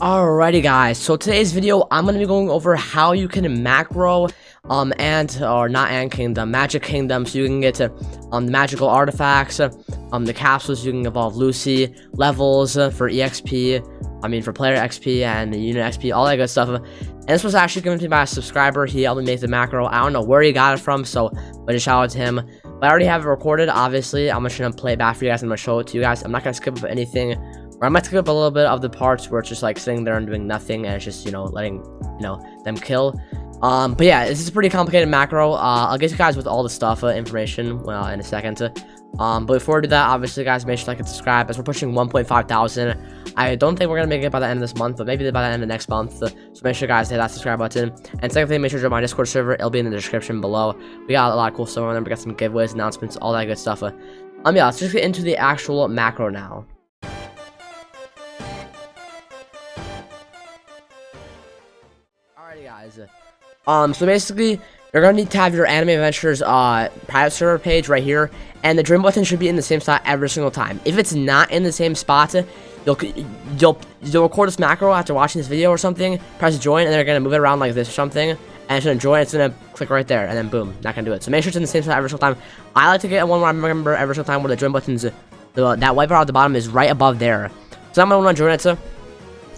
Alrighty guys, so today's video I'm going to be going over how you can macro magic kingdom, so you can get to the magical artifacts, the capsules, you can evolve Lucy, levels for EXP, for player XP and unit XP, all that good stuff. And this was actually given to me by a subscriber. He helped me make the macro. I don't know where he got it from, so but just shout out to him. But I already have it recorded. Obviously, I'm just gonna play it back for you guys. I'm gonna show it to you guys. I'm not gonna skip up anything. Or I might skip up a little bit of the parts where it's just like sitting there and doing nothing, and it's just letting them kill. But yeah, this is a pretty complicated macro. I'll get you guys with all the stuff information in a second. But before we do that, obviously guys, make sure to like and subscribe, as we're pushing 1.5 thousand. I don't think we're gonna make it by the end of this month, but maybe by the end of next month. So make sure guys hit that subscribe button. And second thing, make sure to join my Discord server. It'll be in the description below. We got a lot of cool stuff on there. We got some giveaways, announcements, all that good stuff. Yeah, let's just get into the actual macro now. Alrighty guys, so basically you're gonna need to have your Anime Adventures private server page right here, and the join button should be in the same spot every single time. If it's not in the same spot, you'll record this macro after watching this video or something, press join, and they're gonna move it around like this or something, and it's gonna join, it's gonna click right there, and then boom, not gonna do it. So make sure it's in the same spot every single time. I like to get one where I remember every single time where the join button's that white bar at the bottom is right above there. So I'm gonna want to join it.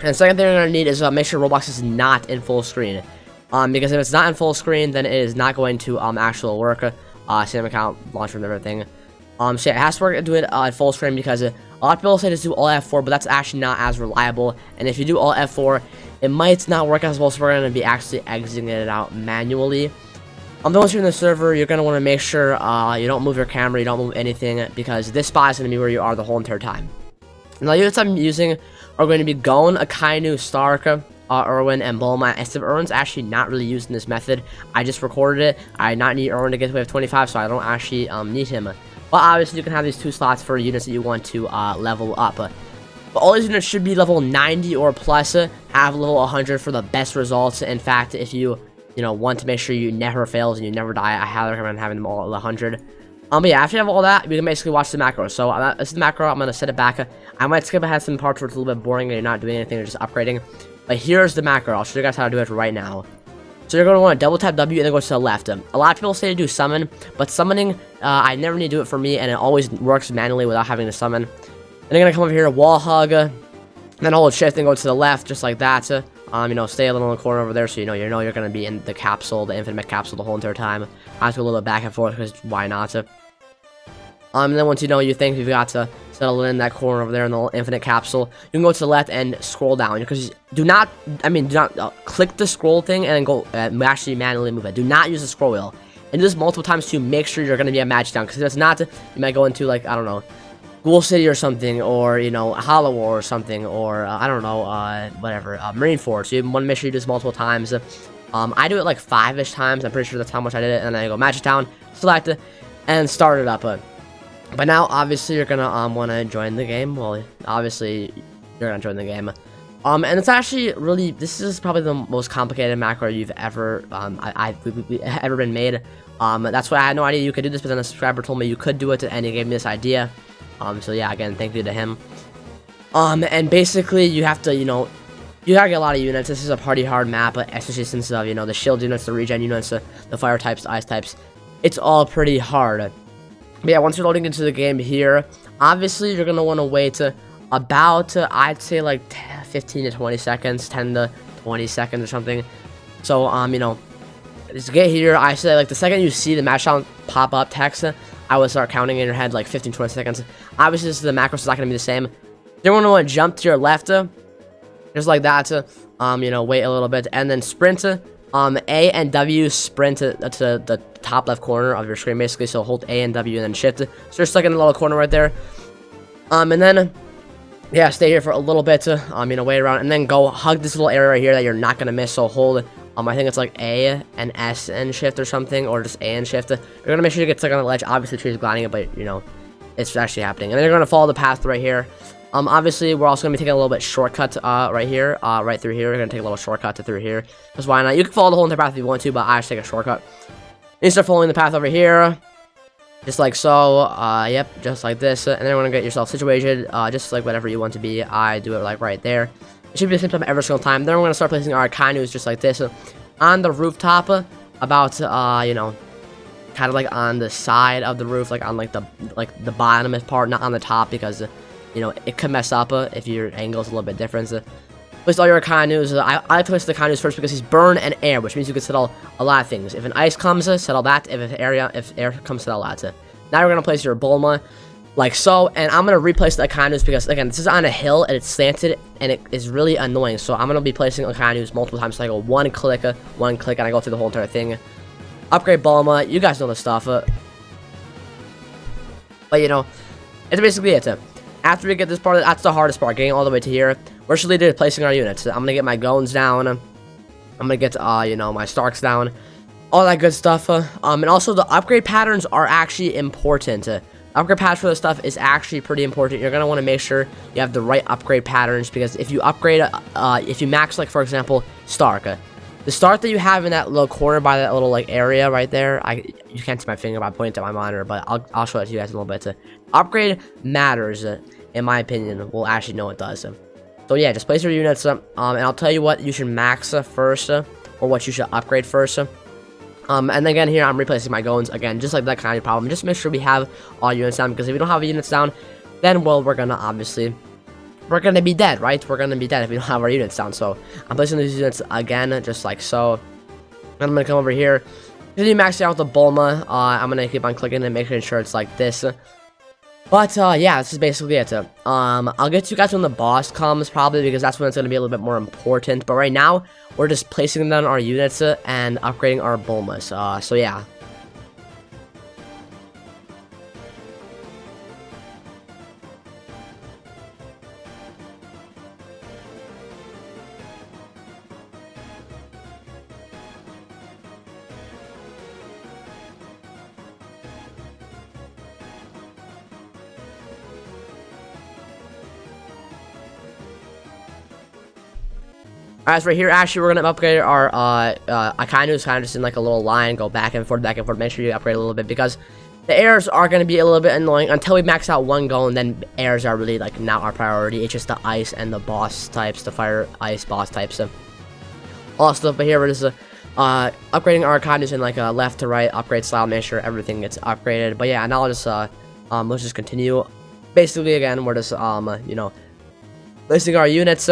And the second thing you're going to need is make sure Roblox is not in full screen. Because if it's not in full screen, then it is not going to actually work. Same account, launcher and everything. So yeah, it has to work to do it in full screen, because a lot of people say just do all F4, but that's actually not as reliable. And if you do all F4, it might not work as well, so we're going to be actually exiting it out manually. Once you're in the server, you're going to want to make sure you don't move your camera, you don't move anything, because this spot is going to be where you are the whole entire time. Now, the units I'm using are going to be Gon, Akainu, Stark, Irwin, and Bulma. And since Irwin's actually not really used in this method, I just recorded it. I not need Irwin to get to wave 25, so I don't actually need him. But obviously, you can have these two slots for units that you want to level up. But all these units should be level 90 or plus, have level 100 for the best results. In fact, if you want to make sure you never fails and you never die, I highly recommend having them all at 100. But yeah, after you have all that, you can basically watch the macro. So this is the macro. I'm gonna set it back. I might skip ahead some parts where it's a little bit boring and you're not doing anything, you're just upgrading. But here's the macro. I'll show you guys how to do it right now. So you're gonna want to double tap W and then go to the left. A lot of people say to do summon, but summoning, I never need to do it for me, and it always works manually without having to summon. And you're gonna come over here, wall hug, then hold shift and go to the left, just like that. Stay a little in the corner over there, so you're gonna be in the capsule, the infinite capsule, the whole entire time. I have to go a little bit back and forth, because why not? And then once you think you've got to settle in that corner over there in the infinite capsule, you can go to the left and scroll down, because do not click the scroll thing and then go actually manually move it. Do not use the scroll wheel, and do this multiple times to make sure you're going to be at match down, because if it's not, you might go into, like, I don't know, Ghoul City or something, or Hollow War or something, or I don't know, whatever, Marineford. So you want to make sure you do this multiple times. I do it like 5-ish times. I'm pretty sure that's how much I did it. And then I go magic down, select it, and start it up. But now, obviously, you're gonna want to join the game. Well, obviously, you're gonna join the game. And it's actually really, this is probably the most complicated macro you've ever ever been made. That's why I had no idea you could do this, but then a subscriber told me you could do it, and he gave me this idea. So yeah, again, thank you to him. And basically, you have to, you gotta get a lot of units. This is a pretty hard map, especially since of the shield units, the regen units, the fire types, the ice types. It's all pretty hard. But yeah, once you're loading into the game here, obviously you're gonna want to wait about I'd say like 15 to 20 seconds, 10 to 20 seconds or something. So just get here. I say like the second you see the match down pop up text, I would start counting in your head like 15 20 seconds. Obviously this is the macro, so it's not gonna be the same. You're gonna want to jump to your left, just like that. Wait a little bit and then sprint. A and W sprint to the top left corner of your screen, basically. So hold A and W and then shift. So you're stuck in the little corner right there. And then yeah, stay here for a little bit. Wait around and then go hug this little area right here that you're not gonna miss. So hold. I think it's like A and S and shift or something, or just A and shift. You're gonna make sure you get stuck on the ledge. Obviously, the tree's gliding it, but it's actually happening. And then you're gonna follow the path right here. Obviously, we're also going to be taking a little bit shortcut right here, right through here. We're going to take a little shortcut through here. Because why not? You can follow the whole entire path if you want to, but I just take a shortcut. And you start following the path over here. Just like so. Yep, just like this. And then you want to get yourself situated, just like whatever you want to be. I do it like right there. It should be the same time every single time. Then we're gonna start placing our Kainus just like this on the rooftop, about you know, kind of like on the side of the roof, like on like the bottom part, not on the top, because you know, it could mess up if your angle is a little bit different. Place all your Kainus. I like to place the Kainus first because he's burn and air, which means you can settle a lot of things. If an ice comes, settle that. If air comes, settle that. Now we're gonna place your Bulma, like so, and I'm gonna replace the Kainus because again, this is on a hill and it's slanted and it is really annoying. So I'm gonna be placing the Kainus multiple times. So I go one click, and I go through the whole entire thing. Upgrade Bulma. You guys know the stuff. But you know, it's basically it. After we get this part, that's the hardest part, getting all the way to here. We're just leading to placing our units. I'm gonna get my Gones down. I'm gonna get you know, my Starks down, all that good stuff. And also the upgrade patterns are actually important. Upgrade patterns for this stuff is actually pretty important. You're gonna want to make sure you have the right upgrade patterns, because if you upgrade, if you max, like for example, Stark, the Stark that you have in that little corner by that little like area right there, you can't see my finger by pointing to my monitor, but I'll show it to you guys in a little bit. Upgrade matters, in my opinion. We'll actually know it does. So yeah, just place your units, and I'll tell you what you should max first, or what you should upgrade first. And then again here, I'm replacing my Gones again, just like that kind of problem. Just make sure we have all units down, because if we don't have units down, then well, we're gonna be dead, right? We're gonna be dead if we don't have our units down. So I'm placing these units again, just like so. And I'm gonna come over here, continue maxing out the Bulma. I'm gonna keep on clicking and making sure it's like this. But yeah, this is basically it. I'll get to you guys when the boss comes, probably, because that's when it's gonna be a little bit more important. But right now, we're just placing down our units and upgrading our Bulmas. So yeah. Alright, so right here, actually, we're gonna upgrade our Akainu, kind of just in like a little line, go back and forth, make sure you upgrade a little bit, because the airs are gonna be a little bit annoying until we max out one goal, and then airs are really like not our priority. It's just the ice and the boss types, the fire ice boss types. All stuff, but here we're just upgrading our Akainu in like a left to right upgrade style, make sure everything gets upgraded. But yeah, now I'll just let's just continue. Basically, again, we're just you know, listing our units.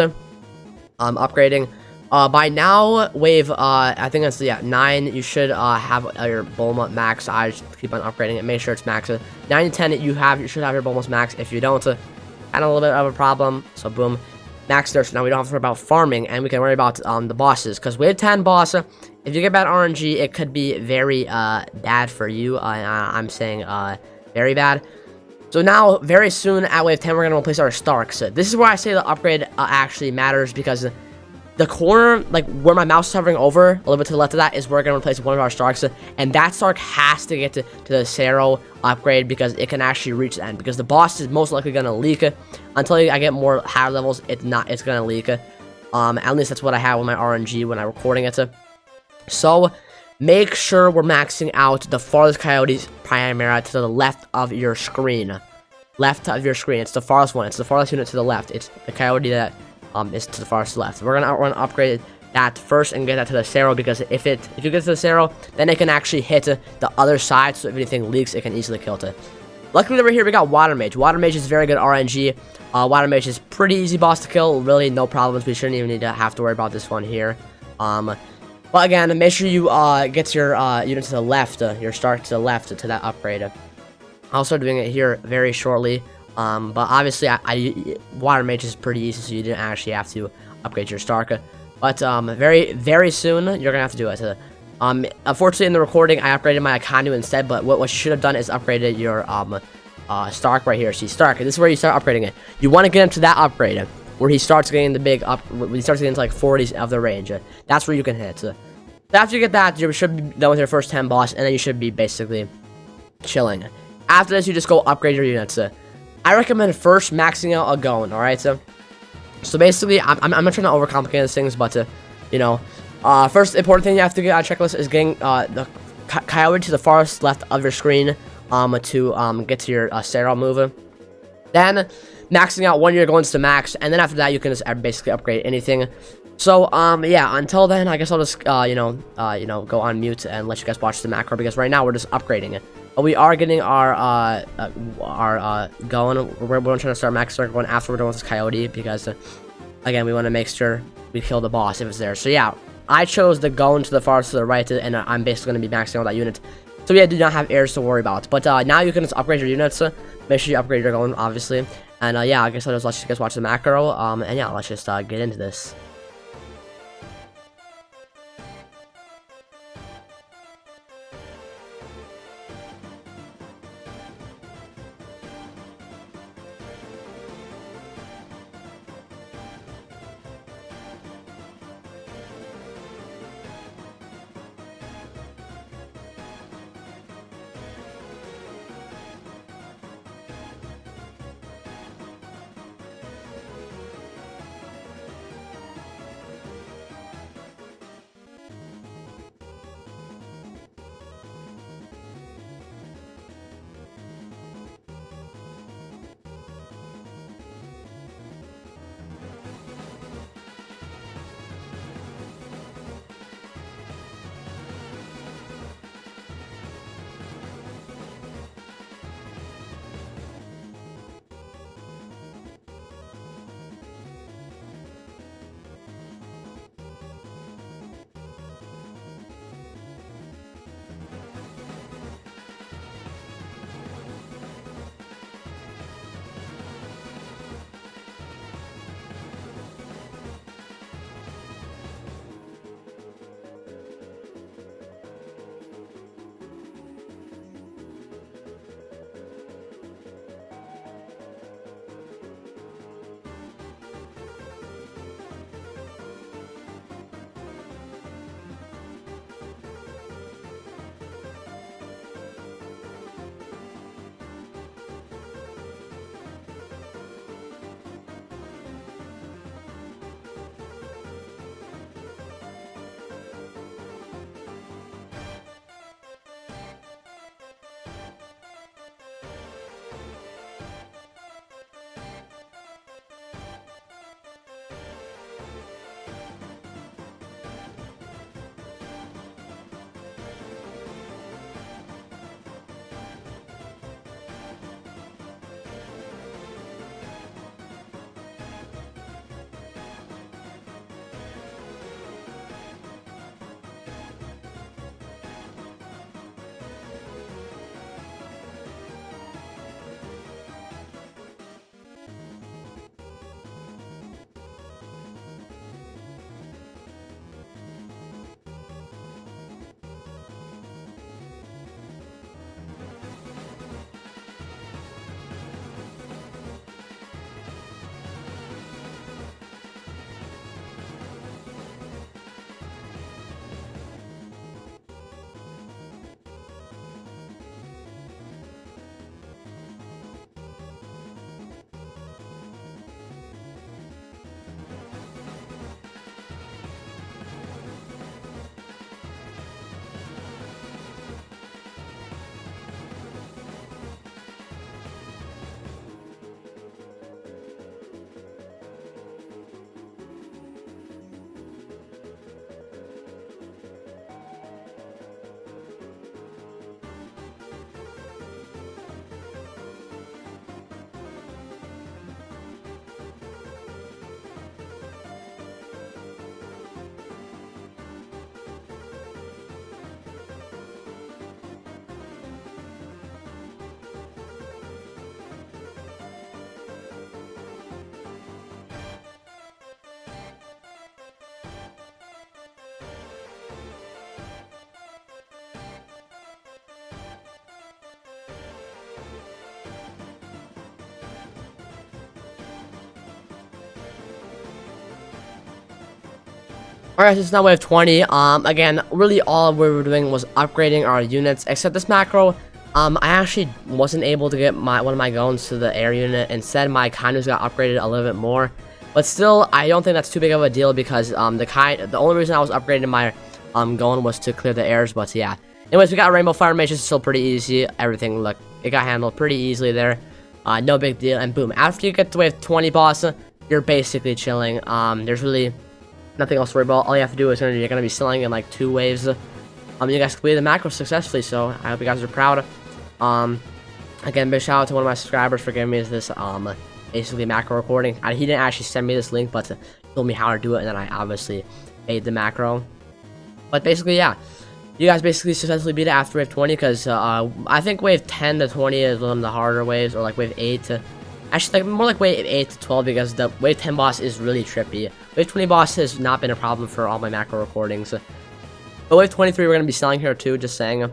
Upgrading. By now, wave, I think that's, yeah, 9, you should, have your Bulma max. I just keep on upgrading it, make sure it's max. 9 and 10, you should have your Bulma's max. If you don't, kind of a little bit of a problem. So, boom, max there. So now we don't have to worry about farming, and we can worry about, the bosses. Because wave 10 boss, if you get bad RNG, it could be very, bad for you. I'm saying, very bad. So now, very soon, at wave 10, we're going to replace our Starks. This is where I say the upgrade actually matters, because the corner, like where my mouse is hovering over, a little bit to the left of that, is where we're going to replace one of our Starks. And that Stark has to get to the Zero upgrade, because it can actually reach the end. Because the boss is most likely going to leak. Until I get more higher levels, it's going to leak. At least that's what I have with my RNG when I'm recording it. So make sure we're maxing out the farthest Coyote's Primera to the left of your screen. Left of your screen. It's the farthest one. It's the farthest unit to the left. It's the Coyote that is to the farthest left. We're gonna upgrade that first and get that to the Zero, because if you get to the Zero, then it can actually hit the other side. So if anything leaks, it can easily kill it. Luckily, over here we got Water Mage. Water Mage is very good RNG. Water Mage is pretty easy boss to kill. Really, no problems. We shouldn't even have to worry about this one here. But again, make sure you get your unit to the left, your start to the left to that upgrade. I'll start doing it here very shortly. But obviously, Water Mage is pretty easy, so you didn't actually have to upgrade your Stark. But very, very soon, you're gonna have to do it. Unfortunately, in the recording, I upgraded my Akainu instead. But what you should have done is upgraded your Stark right here. See, Stark. This is where you start upgrading it. You want to get him to that upgrade, where he starts getting the big up, when he starts getting to like 40s of the range. That's where you can hit. So after you get that, you should be done with your first 10 boss, and then you should be basically chilling. After this, you just go upgrade your units. I recommend first maxing out a Gon, alright? So basically, I'm not trying to overcomplicate these things, but, you know, first important thing you have to get on a checklist is getting the Coyote to the farthest left of your screen to get to your Zero move. Then, maxing out 1 year goins to max, and then after that you can just basically upgrade anything. So yeah, until then, I guess I'll just go on mute and let you guys watch the macro, because right now we're just upgrading it. But we are getting our going. We're trying to start max circle going after we're done with this coyote, because again, we want to make sure we kill the boss if it's there. So yeah, I chose the going to the farthest to the right, and I'm basically going to be maxing out that unit. So yeah, do not have heirs to worry about. But now you can just upgrade your units. Make sure you upgrade your going, obviously. And yeah, I guess I'll just let you guys watch the macro. And yeah, let's just get into this. Alright, so it's now wave 20. Again, really all we were doing was upgrading our units, except this macro, I actually wasn't able to get one of my goans to the air unit. Instead, my Kainu's got upgraded a little bit more. But still, I don't think that's too big of a deal, because the only reason I was upgrading my goan was to clear the airs. But yeah. Anyways, we got Rainbow Fire Mage, it's still pretty easy. Everything, look, it got handled pretty easily there. no big deal. And boom, after you get to wave 20 boss, you're basically chilling. There's really nothing else to worry about. All you have to do is you're gonna be selling in like 2 waves. You guys completed the macro successfully, so I hope you guys are proud. Again, big shout out to one of my subscribers for giving me this basically macro recording. He didn't actually send me this link, but told me how to do it, and then I obviously made the macro. But basically, yeah, you guys basically successfully beat it after wave 20, because I think wave 10 to 20 is one of the harder waves, or like wave 8 to actually more like wave 8 to 12, because the wave 10 boss is really trippy. Wave 20 boss has not been a problem for all my macro recordings. But wave 23 we're gonna be selling here too, just saying.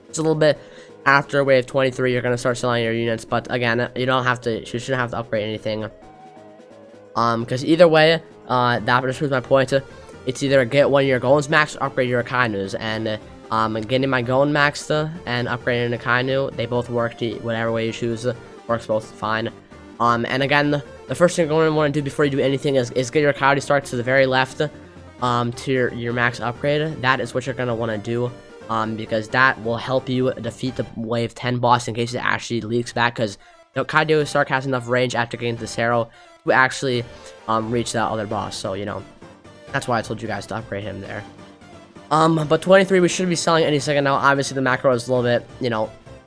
It's a little bit after wave 23 you're gonna start selling your units, but again, you shouldn't have to upgrade anything. Because either way, that just proves my point. It's either get one of your Golems maxed or upgrade your Akainus, and getting my Golem maxed and upgrading an Akainu, they both work. Whatever way you choose works both fine. And again, the first thing you're going to want to do before you do anything is get your Coyote start to the very left, to your max upgrade. That is what you're going to want to do, because that will help you defeat the wave 10 boss in case it actually leaks back, because Coyote Stark has enough range after getting to Zero to actually reach that other boss. So that's why I told you guys to upgrade him there. But 23 we should be selling any second now. Obviously the macro is a little bit,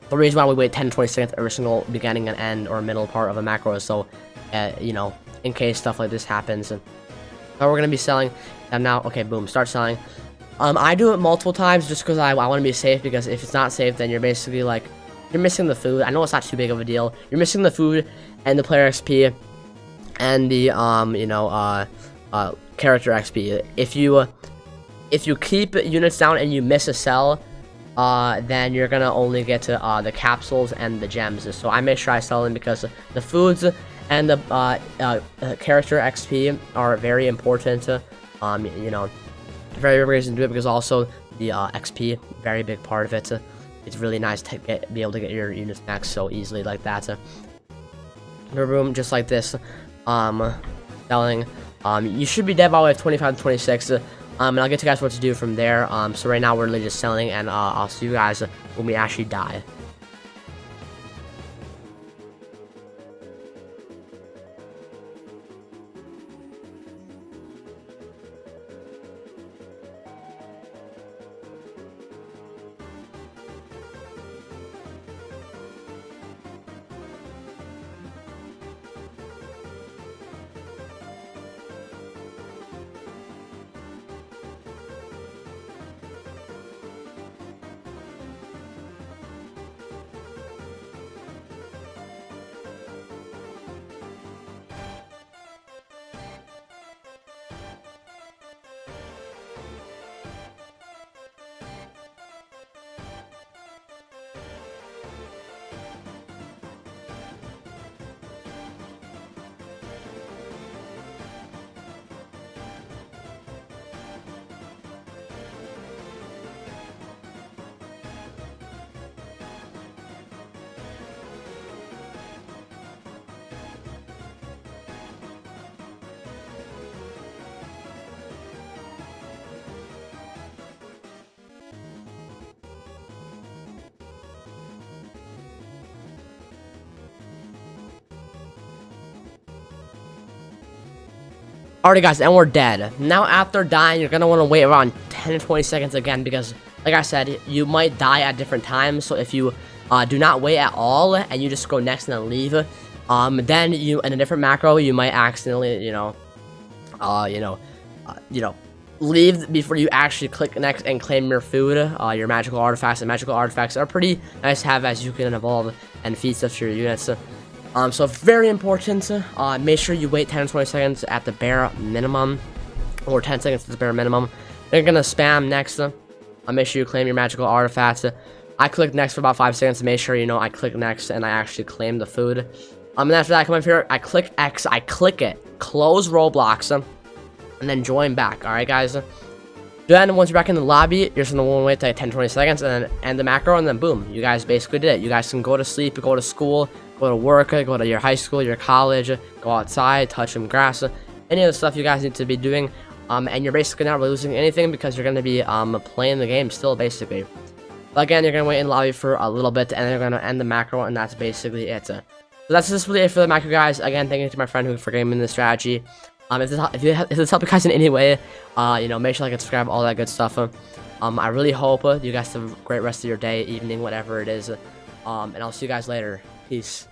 the reason why we wait 10 to 20 seconds every single beginning and end or middle part of a macro is so in case stuff like this happens. And so we're gonna be selling them now. Okay, boom, start selling. I do it multiple times just because I want to be safe, because if it's not safe, then you're basically like, you're missing the food. I know it's not too big of a deal. You're missing the food and the player XP and the character XP. If you keep units down and you miss a cell, then you're gonna only get to the capsules and the gems. So I make sure I sell them, because the foods and the character XP are very important. Very reason to do it, because also the XP, very big part of it. It's really nice to be able to get your units max so easily like that. Boom, just like this. Selling. You should be dead by wave 25 to 26. And I'll get to you guys what to do from there. So right now we're really just selling, and I'll see you guys when we actually die. Alright guys, and we're dead. Now after dying, you're gonna want to wait around 10 to 20 seconds again, because like I said, you might die at different times. So if you do not wait at all and you just go next and then leave, then you in a different macro you might accidentally leave before you actually click next and claim your food, your magical artifacts. And magical artifacts are pretty nice to have as you can evolve and feed stuff to your units. So very important, make sure you wait 10 to 20 seconds at the bare minimum, or 10 seconds at the bare minimum. Then you're gonna spam next, make sure you claim your magical artifacts. I click next for about 5 seconds to make sure I click next and I actually claim the food. And after that I come up here, I click X, I click it, close Roblox, and then join back. Alright guys, then once you're back in the lobby, you're just gonna want to wait like 10 to 20 seconds and then end the macro, and then boom, you guys basically did it. You guys can go to sleep, go to school, go to work, go to your high school, your college, go outside, touch some grass, any of the stuff you guys need to be doing. And you're basically not really losing anything, because you're going to be playing the game still, basically. But again, you're going to wait in the lobby for a little bit, and you're going to end the macro, and that's basically it. So that's just really it for the macro, guys. Again, thank you to my friend who for giving me the strategy. If this helped you guys in any way, make sure to like, subscribe, all that good stuff. I really hope you guys have a great rest of your day, evening, whatever it is. And I'll see you guys later. Peace.